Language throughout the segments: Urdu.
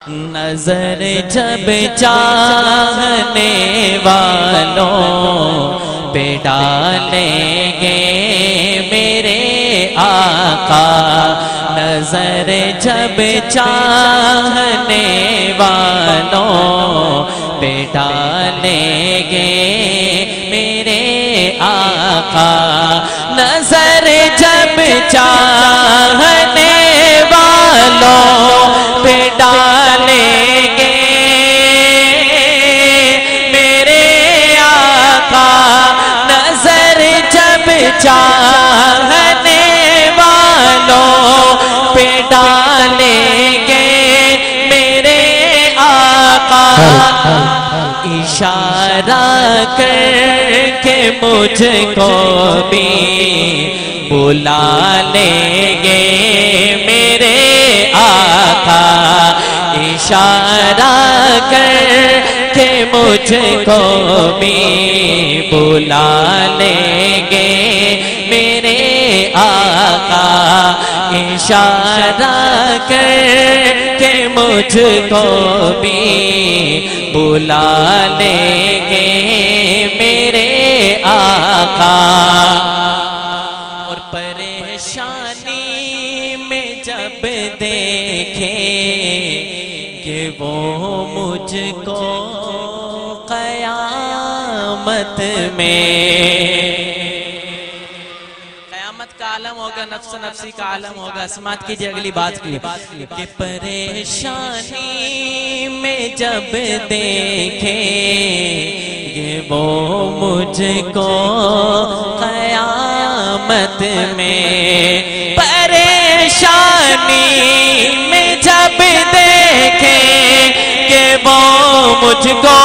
نظر جب چاہنے والوں پہ ڈالیں گے میرے آقا، نظر جب چاہنے والوں پہ ڈالیں گے میرے آقا، نظر جب چاہنے والوں پہ ڈالیں گے میرے آقا، نظر جب چاہنے والوں پہ ڈالیں گے میرے آقا، اشارہ کر کے مجھ کو بھی بلا لیں گے میرے آقا، اشارہ کر کے مجھ کو بھی بلا لیں گے میرے آقا، اشارہ کر کے مجھ کو بھی بلا لیں گے میرے آقا، اور پریشانی میں جب دیکھیں کہ وہ مجھ کو قیامت میں، قیامت کا عالم ہوگا، نفس نفسی کا عالم ہوگا، سماعت کیجئے اگلی بات کی، کہ پریشانی میں جب دیکھیں کہ وہ مجھ کو قیامت میں، پریشانی میں جب دیکھیں کہ وہ مجھ کو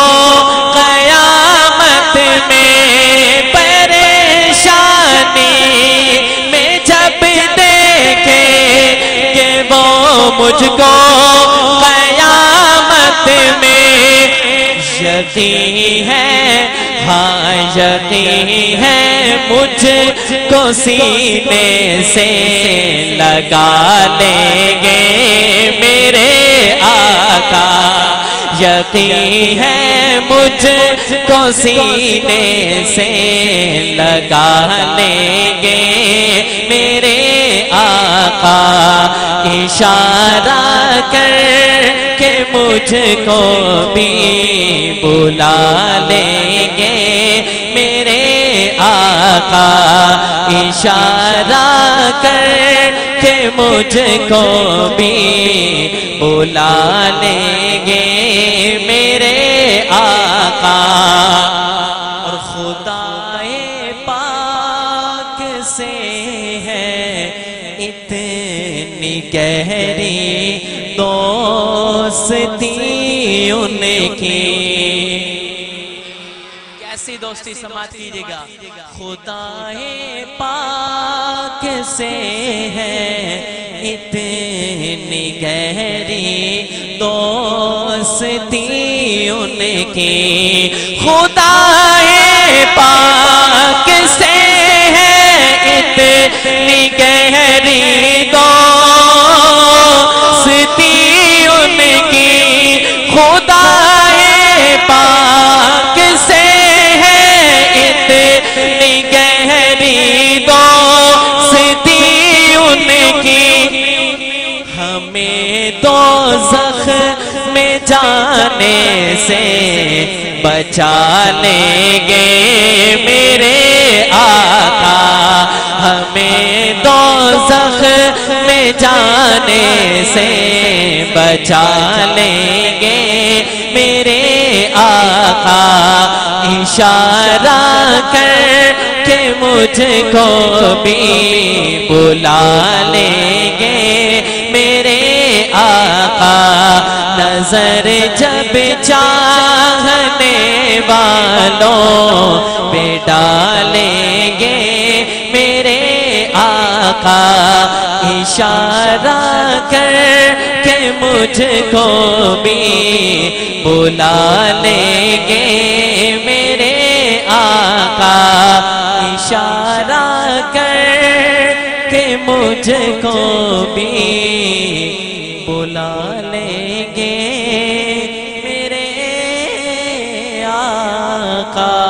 قیامت میں، پریشانی میں جب دیکھیں کہ وہ مجھ کو قیامت میں، یقین ہے، ہاں یقین ہے، مجھ کو سینے سے لگا لیں گے میرے آقا، یقین ہے مجھ کو سینے سے لگا لیں گے میرے آقا، اشارہ کر کہ مجھ کو بھی بلا لیں گے میرے آقا، اشارہ کر کہ مجھ کو بھی بلا لیں گے میرے آقا، اور خدائے پاک سے ہے اتنی گہری دوستی ان کی، کیسی دوستی، سماعت کیجئے گا، خدائے پاک سے ہے اتنی گہری دوستی ان کی، خدائے پاک سے ہے اتنی گہری دوستی ان کی، خدائے پاک سے ہے اتنی گہری دوستی ان کی، ہمیں دوزخ میں جانے سے بچا لیں گے میرے آقا، ہمیں دوزخ میں جانے سے بچا لیں گے میرے آقا، اشارہ کر کہ مجھ کو بھی بلا لیں گے میرے آقا، نظر جب چاہنے والوں پہ ڈالیں گے میرے آقا، اشارہ کر کہ مجھ کو بھی بلا لیں گے میرے آقا، اشارہ کر کہ مجھ کو بھی بلا لیں گے آقا